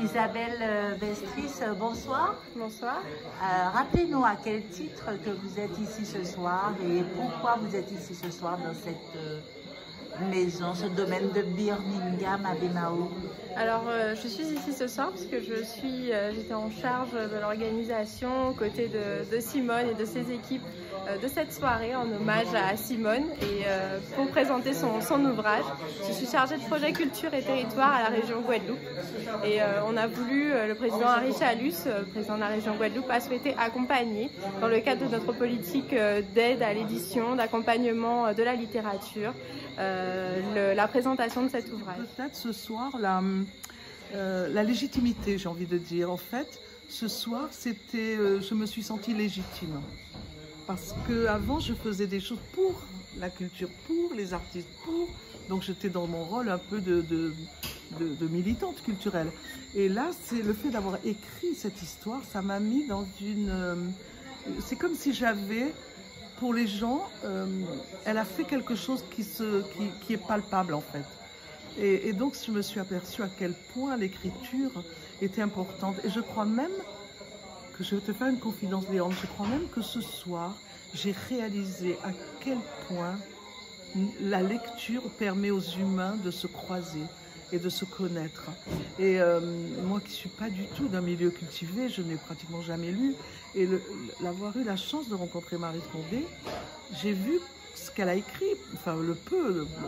Isabelle Vestris, bonsoir. Bonsoir. Rappelez-nous à quel titre que vous êtes ici ce soir et pourquoi vous êtes ici ce soir dans cette maison, ce domaine de Birmingham à Bemahaou. Alors, je suis ici ce soir parce que j'étais en charge de l'organisation aux côtés de Simone et de ses équipes de cette soirée en hommage à Simone et pour présenter son ouvrage. Je suis chargée de projet culture et territoire à la région Guadeloupe et on a voulu, le président Harry Chalus, président de la région Guadeloupe, a souhaité accompagner dans le cadre de notre politique d'aide à l'édition, d'accompagnement de la littérature, la présentation de cet ouvrage. Peut-être ce soir, la légitimité, j'ai envie de dire. En fait, ce soir, je me suis sentie légitime. Parce qu'avant, je faisais des choses pour la culture, pour les artistes, donc j'étais dans mon rôle un peu de militante culturelle. Et là, c'est le fait d'avoir écrit cette histoire, ça m'a mis dans une... c'est comme si j'avais... Pour les gens, elle a fait quelque chose qui est palpable en fait. Et donc je me suis aperçue à quel point l'écriture était importante. Et je crois même que, je vais te faire une confidence Léandre, je crois même que ce soir, j'ai réalisé à quel point la lecture permet aux humains de se croiser et de se connaître. Et moi qui ne suis pas du tout d'un milieu cultivé, je n'ai pratiquement jamais lu. Et l'avoir eu la chance de rencontrer Maryse Condé, j'ai vu ce qu'elle a écrit, enfin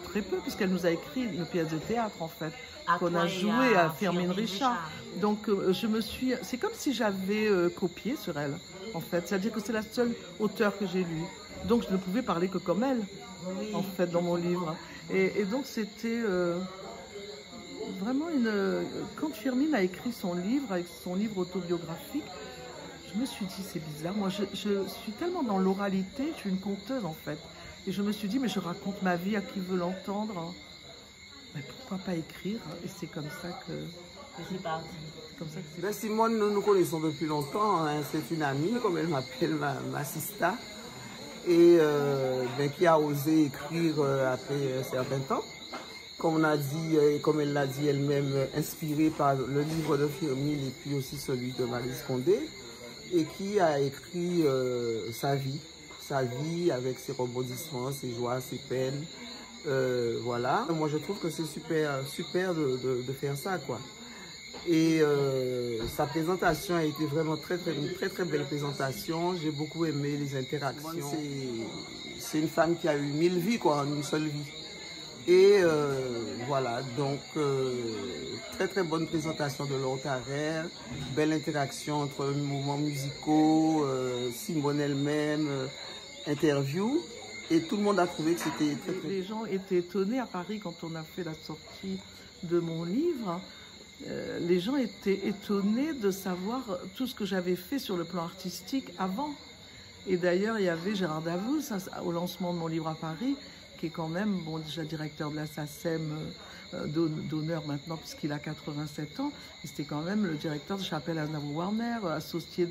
très peu, puisqu'elle nous a écrit une pièce de théâtre en fait, qu'on a joué à Firmin Richard. Donc c'est comme si j'avais copié sur elle en fait, c'est-à-dire que c'est la seule auteure que j'ai lue. Donc je ne pouvais parler que comme elle, oui, en fait, dans mon livre. Et donc c'était... vraiment quand Firmin a écrit son livre, avec son livre autobiographique, je me suis dit, c'est bizarre, moi je suis tellement dans l'oralité, je suis une conteuse en fait. Et je me suis dit, mais je raconte ma vie à qui veut l'entendre. Mais pourquoi pas écrire? Et c'est comme ça que... C'est parti. Ben, Simone, nous nous connaissons depuis longtemps, hein. C'est une amie, comme elle m'appelle, ma sista, et qui a osé écrire après un certain temps. Comme on a dit, et comme elle l'a dit elle-même, inspirée par le livre de Firmin et puis aussi celui de Maryse Condé, et qui a écrit sa vie avec ses rebondissements, ses joies, ses peines, voilà. Moi je trouve que c'est super de faire ça, quoi. Et sa présentation a été vraiment une très belle présentation. Très beaucoup aimé les interactions. C'est une femme qui a eu 1000 vies, quoi, en une seule vie. Et voilà, donc très bonne présentation de Laure Carrère, belle interaction entre mouvements musicaux, Simone elle-même, interview, et tout le monde a trouvé que c'était très... Les gens étaient étonnés à Paris quand on a fait la sortie de mon livre. Les gens étaient étonnés de savoir tout ce que j'avais fait sur le plan artistique avant. Et d'ailleurs, il y avait Gérard Davoust au lancement de mon livre à Paris, qui est quand même, bon, déjà directeur de la SACEM d'honneur maintenant, puisqu'il a 87 ans. C'était quand même le directeur de Chapelle Aznavour-Warner, associé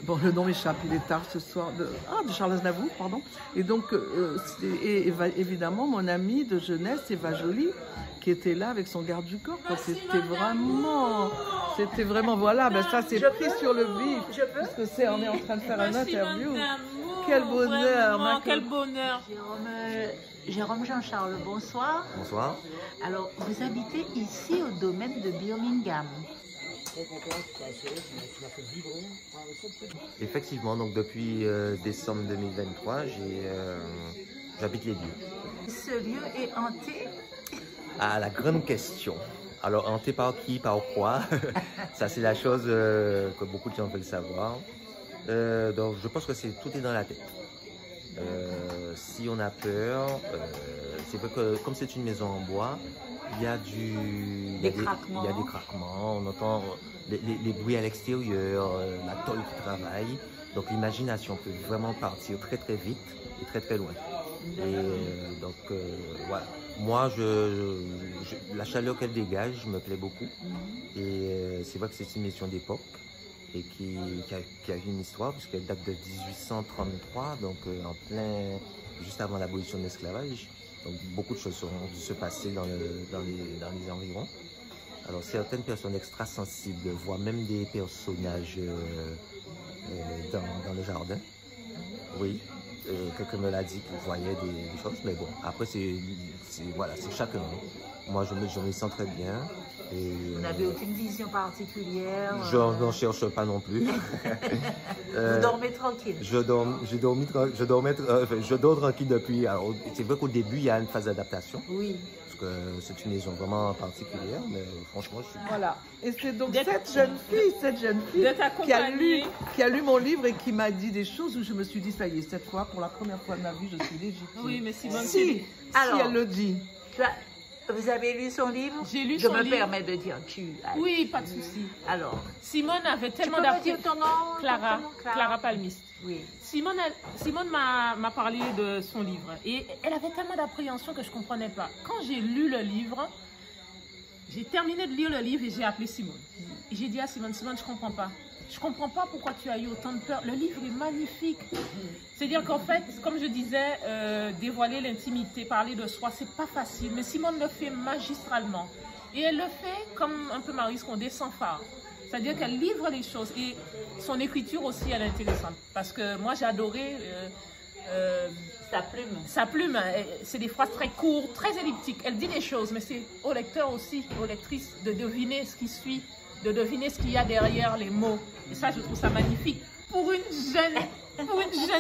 bon, le nom m'échappe, il est tard ce soir, de Charles Aznavour, pardon. Et donc, évidemment, mon amie de jeunesse, Eva Joly, qui était là avec son garde du corps. C'était vraiment, voilà, ben ça c'est pris sur le vif, parce que on est en train de faire une interview. Quel bonheur, vraiment, quel bonheur. Jérôme Jean-Charles, bonsoir. Bonsoir. Alors, vous habitez ici au domaine de Birmingham. Effectivement, donc depuis décembre 2023, j'habite les lieux. Ce lieu est hanté? Ah, la grande question. Alors, hanté par qui, par quoi? Ça, c'est la chose que beaucoup de gens veulent savoir. Donc, je pense que tout est dans la tête. Si on a peur, c'est vrai que comme c'est une maison en bois, il y a des craquements, on entend les bruits à l'extérieur, la tôle qui travaille. Donc l'imagination peut vraiment partir très vite et très loin. Et donc voilà, moi la chaleur qu'elle dégage me plaît beaucoup. Et c'est vrai que c'est une maison d'époque et qui a une histoire puisqu'elle date de 1833, donc juste avant l'abolition de l'esclavage. Donc beaucoup de choses ont dû se passer dans les environs. Alors certaines personnes extrasensibles voient même des personnages dans le jardin. Oui, quelqu'un me l'a dit qu'il voyait des choses, mais bon, après c'est chacun. Moi je me sens très bien. Et, vous n'avez aucune vision particulière? Je n'en cherche pas non plus. Vous dormez tranquille? Je dors tranquille depuis. Alors c'est vrai qu'au début il y a une phase d'adaptation. Oui. Parce que c'est une maison vraiment particulière, mais franchement, je suis... Voilà. Et c'est donc cette jeune fille qui a lu mon livre et qui m'a dit des choses où je me suis dit, ça y est, cette fois, pour la première fois de ma vie, je suis légitime. Oui, mais Simone, si elle le dit. Vous avez lu son livre? J'ai lu son livre. Je me permets de dire tu. Oui, pas de souci. Alors, Simone avait tellement Tu peux me dire ton nom? Clara Palmiste. Oui. Simone m'a parlé de son livre et elle avait tellement d'appréhension que je ne comprenais pas. Quand j'ai lu le livre, j'ai terminé de lire le livre et j'ai appelé Simone. Et j'ai dit à Simone, je ne comprends pas. Je ne comprends pas pourquoi tu as eu autant de peur. Le livre est magnifique. C'est-à-dire qu'en fait, comme je disais, dévoiler l'intimité, parler de soi, c'est pas facile. Mais Simone le fait magistralement. Et elle le fait comme un peu Maryse Condé sans phare. C'est-à-dire qu'elle livre les choses. Et son écriture aussi, elle est intéressante. Parce que moi, j'ai adoré sa plume. Sa plume, c'est des phrases très courtes, très elliptiques. Elle dit des choses, mais c'est au lecteur aussi, aux lectrices, de deviner ce qui suit, de deviner ce qu'il y a derrière les mots. Et ça, je trouve ça magnifique. Pour une jeune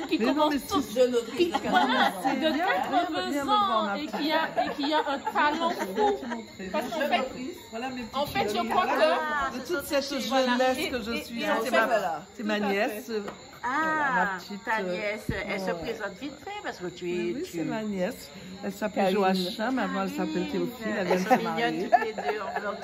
qui commence tout de 80 ans et qui a un talent fou. Parce qu'en fait, je crois que... De toute cette jeunesse que je suis, c'est ma nièce. Ah, ta nièce, elle se présente vite fait parce que tu es... Oui, c'est ma nièce. Elle s'appelle Joachim, mais avant elle s'appelle Théophile. Elle vient de se marier. Toutes les deux. Alors,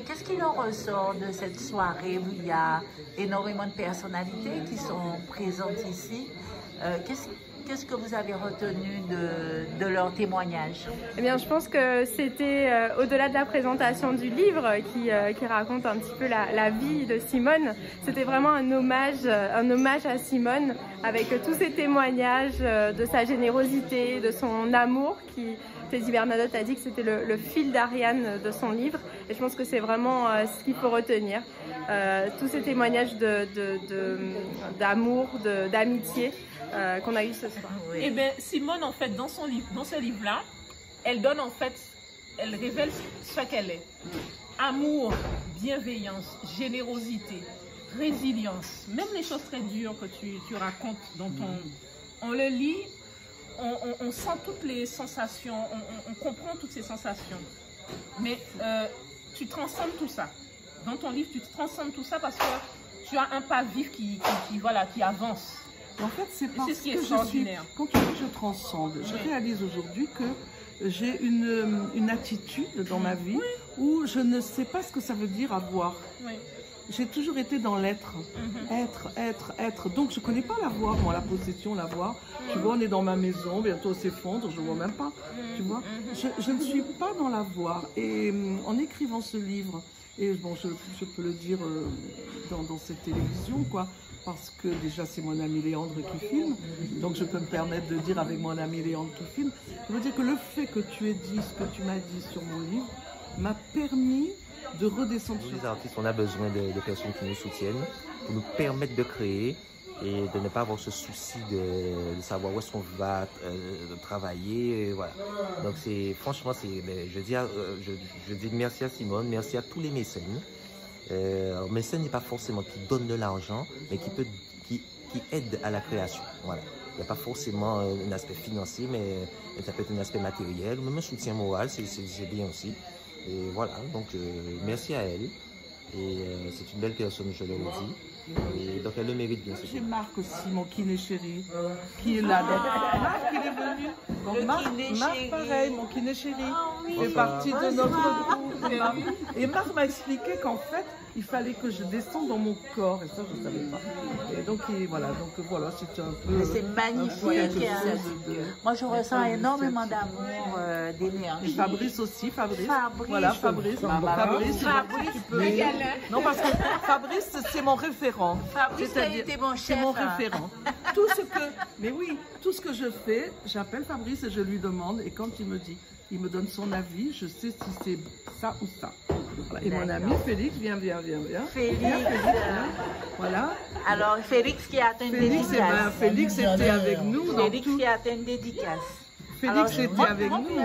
qu'est-ce qui en ressort de cette soirée où il y a énormément de personnalités qui sont présentes ici? Qu'est-ce que vous avez retenu de leur témoignage? Eh bien, je pense que c'était, au-delà de la présentation du livre qui raconte un petit peu la vie de Simone, c'était vraiment un hommage à Simone avec tous ces témoignages de sa générosité, de son amour Teddy Bernadotte a dit que c'était le fil d'Ariane de son livre et je pense que c'est vraiment ce qu'il faut retenir. Tous ces témoignages d'amour, d'amitié qu'on a eu ce soir. Oui. Et bien Simone, en fait, dans ce livre-là, elle révèle ce qu'elle est. Amour, bienveillance, générosité, résilience, même les choses très dures que tu racontes dans on le lit, on sent toutes les sensations, on comprend toutes ces sensations. Mais tu transcendes tout ça. Dans ton livre, tu transcendes tout ça parce que tu as un pas vif qui avance. En fait, c'est parce ce qui est extraordinaire. Quand tu dis que je transcende, je réalise aujourd'hui que j'ai une attitude dans ma vie où je ne sais pas ce que ça veut dire avoir. Oui. J'ai toujours été dans l'être, être. Donc je ne connais pas l'avoir, moi, la possession, l'avoir. Tu vois, on est dans ma maison, bientôt elle s'effondre, je ne vois même pas. Tu vois, je ne suis pas dans l'avoir. Et en écrivant ce livre, et bon, je peux le dire dans cette télévision, quoi, parce que déjà c'est mon ami Léandre qui filme, donc je peux me permettre de dire avec mon ami Léandre qui filme. Je veux dire que le fait que tu aies dit ce que tu m'as dit sur mon livre m'a permis de redescendre. Nous, les artistes, on a besoin de personnes qui nous soutiennent, pour nous permettre de créer et de ne pas avoir ce souci de savoir où est-ce qu'on va travailler. Voilà. Donc franchement, je dis merci à Simone, merci à tous les mécènes. Mécène n'est pas forcément qui donne de l'argent, mais qui aide à la création. Voilà. Il n'y a pas forcément un aspect financier, mais ça peut être un aspect matériel, ou même un soutien moral, c'est bien aussi. Et voilà, donc merci à elle. Et c'est une belle personne, je le redis. Et donc elle le mérite bien. J'ai Marc aussi, mon kiné chéri, qui est là. Donc, Marc, il est venu. Donc, Marc, pareil, mon kiné chéri. fait partie de notre groupe. Et Marc m'a expliqué qu'en fait, il fallait que je descende dans mon corps, et ça, je ne savais pas. Et donc, voilà, c'était un peu... C'est magnifique. Moi, je ressens énormément d'amour, d'énergie. Fabrice aussi, Fabrice. Voilà, Fabrice. Tu peux... Non, parce que Fabrice, c'est mon référent. Fabrice a été mon chef. C'est mon référent. Mais oui, tout ce que je fais, j'appelle Fabrice et je lui demande, et quand il me donne son avis, je sais si c'est ça ou ça. Voilà. Et mon ami Félix, viens. Félix. Voilà. Alors, Félix qui a une dédicace. Félix était avec nous. Félix qui a une dédicace. Félix était avec nous.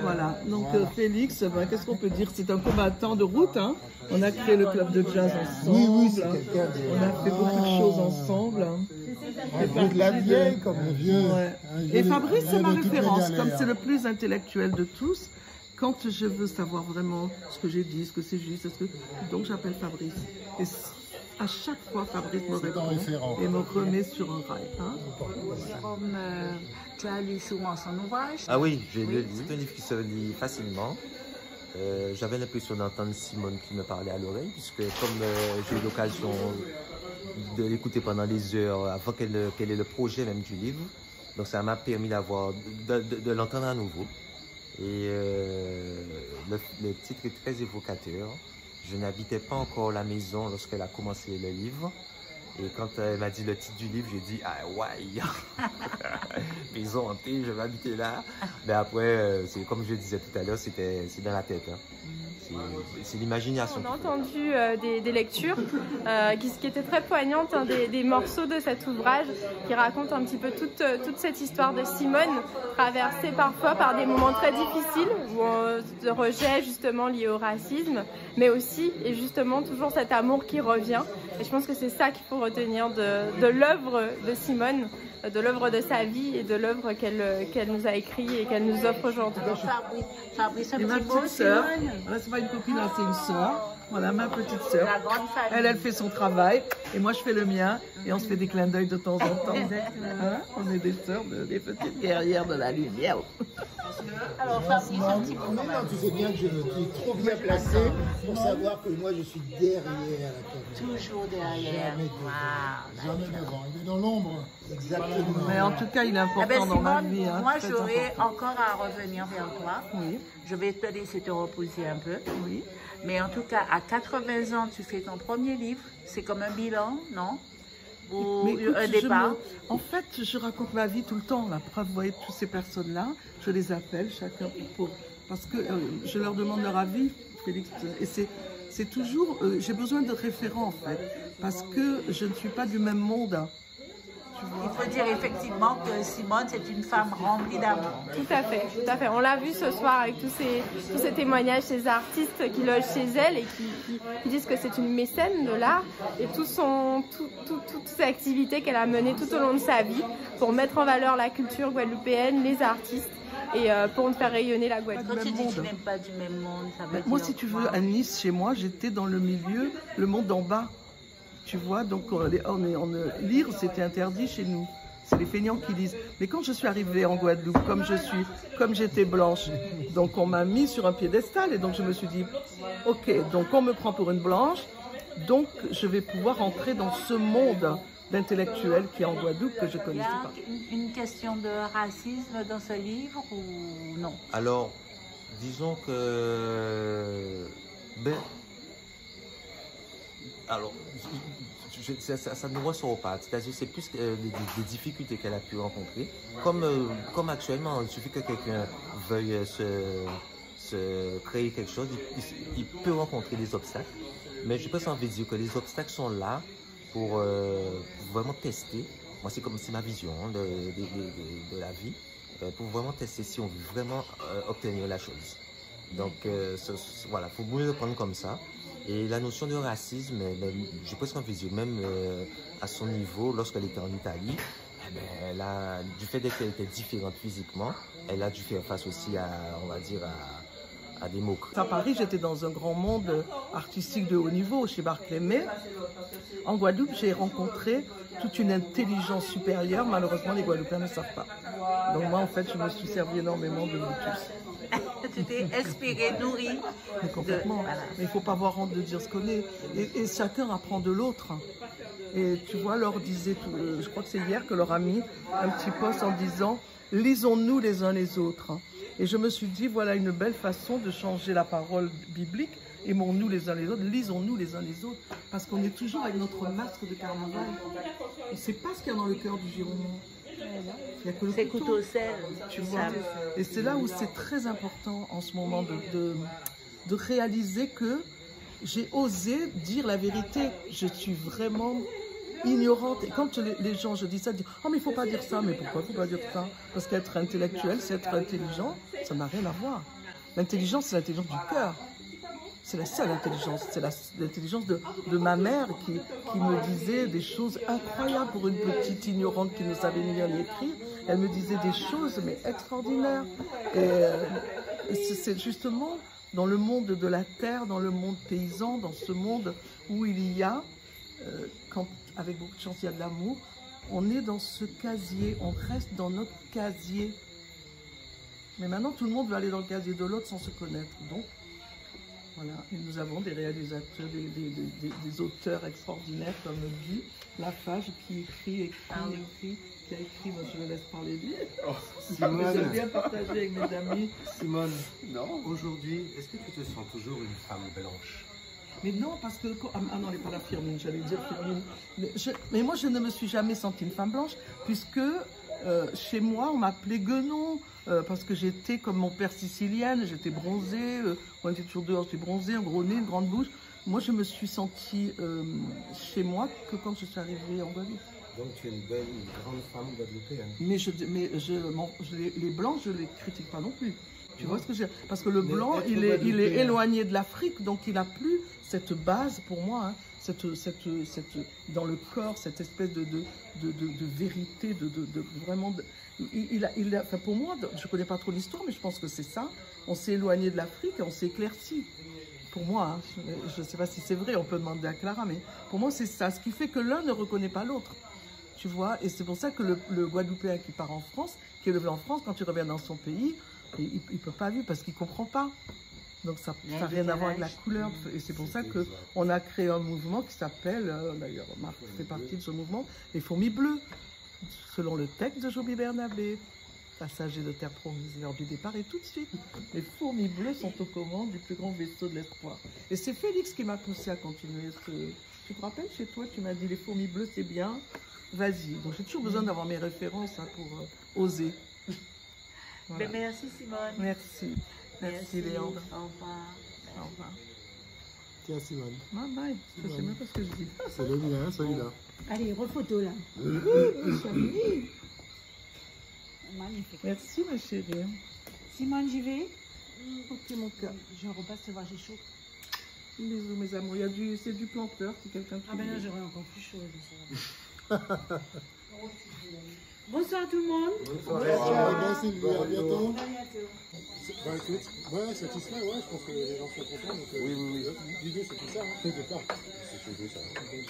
Voilà, donc Félix, qu'est-ce qu'on peut dire? C'est un combattant de route. Hein. On a créé le club de jazz ensemble. Oui, c'est quelqu'un de... On a fait beaucoup de choses ensemble. De la vieille comme le vieux. Ouais. Et Fabrice, c'est ma référence. Comme c'est le plus intellectuel de tous, quand je veux savoir vraiment ce que j'ai dit, ce que c'est juste, donc j'appelle Fabrice. Et à chaque fois, Fabrice me répond et me remet sur un rail. Hein? Jérôme, tu as lu souvent son ouvrage? Ah oui, j'ai lu. C'est un livre qui se lit facilement. J'avais l'impression d'entendre Simone qui me parlait à l'oreille, puisque comme j'ai eu l'occasion de l'écouter pendant des heures avant qu'elle ait le projet même du livre, donc ça m'a permis de l'entendre à nouveau. Et le titre est très évocateur. Je n'habitais pas encore la maison lorsqu'elle a commencé le livre. Et quand elle m'a dit le titre du livre, j'ai dit « Ah ouais, maison hantée, je vais habiter là ». Mais après, comme je disais tout à l'heure, c'est dans la tête. Hein. C'est l'imagination. On a entendu des lectures qui étaient très poignantes, hein, des morceaux de cet ouvrage qui racontent un petit peu toute cette histoire de Simone, traversée parfois par des moments très difficiles, de rejet justement lié au racisme, mais aussi et justement toujours cet amour qui revient. Et je pense que c'est ça qu'il faut retenir de l'œuvre de Simone, de l'œuvre de sa vie et de l'œuvre qu'elle nous a écrit et qu'elle nous offre aujourd'hui. Fabrice, et ma petite sœur, c'est pas une copine, c'est une sœur. Voilà, ma petite sœur. Elle fait son travail et moi je fais le mien et on se fait des clins d'œil de temps en temps. Hein? On est des sœurs, des petites guerrières de la lumière. Alors Fabrice, un petit peu. Tu sais bien que tu es trop bien placé pour savoir que moi je suis derrière la caméra. Toujours derrière. Jamais devant. Il est dans l'ombre. Exactement. Mais en tout cas, il est important dans ma vie. Hein, moi, j'aurais encore à revenir vers toi. Oui. Je vais te laisser te reposer un peu. Oui. Mais en tout cas, à 80 ans, tu fais ton premier livre. C'est comme un bilan, non? Ou écoute, un départ? En fait, je raconte ma vie tout le temps. La preuve, vous voyez, toutes ces personnes-là, je les appelle chacun parce que je leur demande leur avis, Félix. Et c'est toujours... j'ai besoin de référents, en fait. Parce que je ne suis pas du même monde. Il faut dire effectivement que Simone, c'est une femme remplie d'amour. Tout à fait, tout à fait. On l'a vu ce soir avec tous ces témoignages, ces artistes qui logent chez elle et qui disent que c'est une mécène de l'art et toutes ces activités qu'elle a menées tout au long de sa vie pour mettre en valeur la culture guadeloupéenne, les artistes et pour faire rayonner la Guadeloupe. Quand tu dis que tu n'aimes pas du même monde, ça veut dire moi, si tu veux, à Nice, chez moi, j'étais dans le milieu, le monde d'en bas. Tu vois, donc lire, c'était interdit chez nous. C'est les feignants qui lisent. Mais quand je suis arrivée en Guadeloupe, comme j'étais blanche, donc on m'a mis sur un piédestal et donc je me suis dit, ok, donc on me prend pour une blanche, donc je vais pouvoir entrer dans ce monde d'intellectuels qui est en Guadeloupe que je ne connaissais pas. Il y a une question de racisme dans ce livre ou non? Alors, disons que... Alors, ça ne ressort pas. C'est-à-dire c'est plus des difficultés qu'elle a pu rencontrer. Comme actuellement, il suffit que quelqu'un veuille se créer quelque chose, il peut rencontrer des obstacles. Mais je pense envie de dire que les obstacles sont là pour vraiment tester. Moi, c'est ma vision de la vie, pour vraiment tester si on veut vraiment obtenir la chose. Donc, voilà, il faut mieux le prendre comme ça. Et la notion de racisme, je pense qu'en visio, même à son niveau, lorsqu'elle était en Italie, elle a, du fait qu'elle était différente physiquement, elle a dû faire face aussi à, on va dire, à des mots-clés. À Paris, j'étais dans un grand monde artistique de haut niveau, chez Barclay, mais en Guadeloupe, j'ai rencontré toute une intelligence supérieure. Malheureusement, les Guadeloupéens ne savent pas. Donc moi, en fait, je me suis servi énormément de vous tous. Tu t'es inspiré, nourri. Mais complètement. Voilà. Mais il ne faut pas avoir honte de dire ce qu'on est. Et chacun apprend de l'autre. Et tu vois, Laure disait, je crois que c'est hier que Laure a mis un petit post en disant « Lisons-nous les uns les autres ». Et je me suis dit, voilà une belle façon de changer la parole biblique. Aimons-nous les uns les autres, lisons-nous les uns les autres. Parce qu'on est toujours avec notre masque de carnaval. On ne sait pas ce qu'il y a dans le cœur du Gironde. Il y a que le C'est couteau sel. tu vois. Et c'est là où c'est très important en ce moment de réaliser que j'ai osé dire la vérité. Je suis vraiment ignorante. Et quand les gens, je dis ça, disent « Oh, mais il ne faut pas dire ça. » Mais pourquoi il ne faut pas dire ça? Parce qu'être intellectuel, c'est être intelligent. Ça n'a rien à voir. L'intelligence, c'est l'intelligence du cœur. C'est la seule intelligence. C'est l'intelligence de ma mère qui me disait des choses incroyables pour une petite ignorante qui ne savait ni lire ni écrire. Elle me disait des choses, mais extraordinaires. Et c'est justement dans le monde de la terre, dans le monde paysan, dans ce monde où il y a, quand avec beaucoup de chance, il y a de l'amour, on est dans ce casier, on reste dans notre casier. Mais maintenant, tout le monde veut aller dans le casier de l'autre sans se connaître. Donc, voilà, et nous avons des réalisateurs, des auteurs extraordinaires comme Guy Lafage qui écrit, qui a écrit, moi je le laisse parler lui. Oh, Simone. J'aime bien partager avec mes amis. Simone, aujourd'hui, est-ce que tu te sens toujours une femme blanche? Mais non, parce que... Ah non, elle n'est pas la Firmine, j'allais dire Firmine. Mais moi, je ne me suis jamais sentie une femme blanche, puisque chez moi, on m'appelait Guenon, parce que j'étais comme mon père sicilienne, j'étais bronzée, on était toujours dehors, j'étais bronzée, un gros nez, une grande bouche. Moi, je me suis sentie chez moi que quand je suis arrivée en Guadeloupe. Donc tu es une belle, une grande femme guadeloupéenne. Mais les blancs, je ne les critique pas non plus. Tu vois ce que je veux dire? Parce que le blanc, il est éloigné de l'Afrique, donc il n'a plus cette base pour moi, hein, dans le corps, cette espèce de vérité, vraiment... Enfin, pour moi, je ne connais pas trop l'histoire, mais je pense que c'est ça. On s'est éloigné de l'Afrique et on s'est éclairci. Pour moi, hein, je ne sais pas si c'est vrai, on peut demander à Clara, mais pour moi c'est ça. Ce qui fait que l'un ne reconnaît pas l'autre. Tu vois, et c'est pour ça que le Guadeloupéen qui part en France, qui est élevé en France, quand il revient dans son pays, il ne peut pas vivre parce qu'il ne comprend pas. Donc ça n'a rien à voir avec la couleur. Et c'est pour ça qu'on a créé un mouvement qui s'appelle, d'ailleurs Marc fait partie de ce mouvement, les fourmis bleues, selon le texte de Joby Bernabé. Passager de terre promise, l'heure du départ et tout de suite. Les fourmis bleues sont aux commandes du plus grand vaisseau de l'espoir. Et c'est Félix qui m'a poussé à continuer Tu te rappelles, chez toi, tu m'as dit les fourmis bleues c'est bien, vas-y. Donc j'ai toujours besoin d'avoir mes références hein, pour oser. Voilà. Mais merci Simone. Merci. Merci Léandre. Au revoir. Au revoir. Tiens, Simone. Bye bye. Je sais même pas ce que je dis. C'est le mien, celui-là. Allez, rephoto là. Magnifique. Merci ma chérie. Simone, j'y vais. Ok mon cœur. Je repasse te voir, j'ai chaud. Bisous mes amours. C'est du planteur, c'est quelqu'un qui... Ah ben là, j'aurai encore plus chaud. Bonsoir tout le monde. Bonsoir. Merci Sylvie, à bientôt. Bah écoute, ouais, satisfait, ouais, je pense que les gens sont contents. Donc, oui. L'idée c'est tout ça, hein, au départ. C'est tout ça. Donc,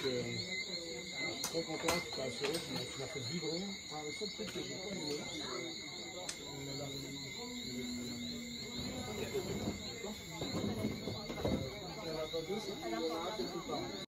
très content, tu t'as assuré, tu m'as fait vibrer. Ah, le seul truc que j'ai pas aimé, on a la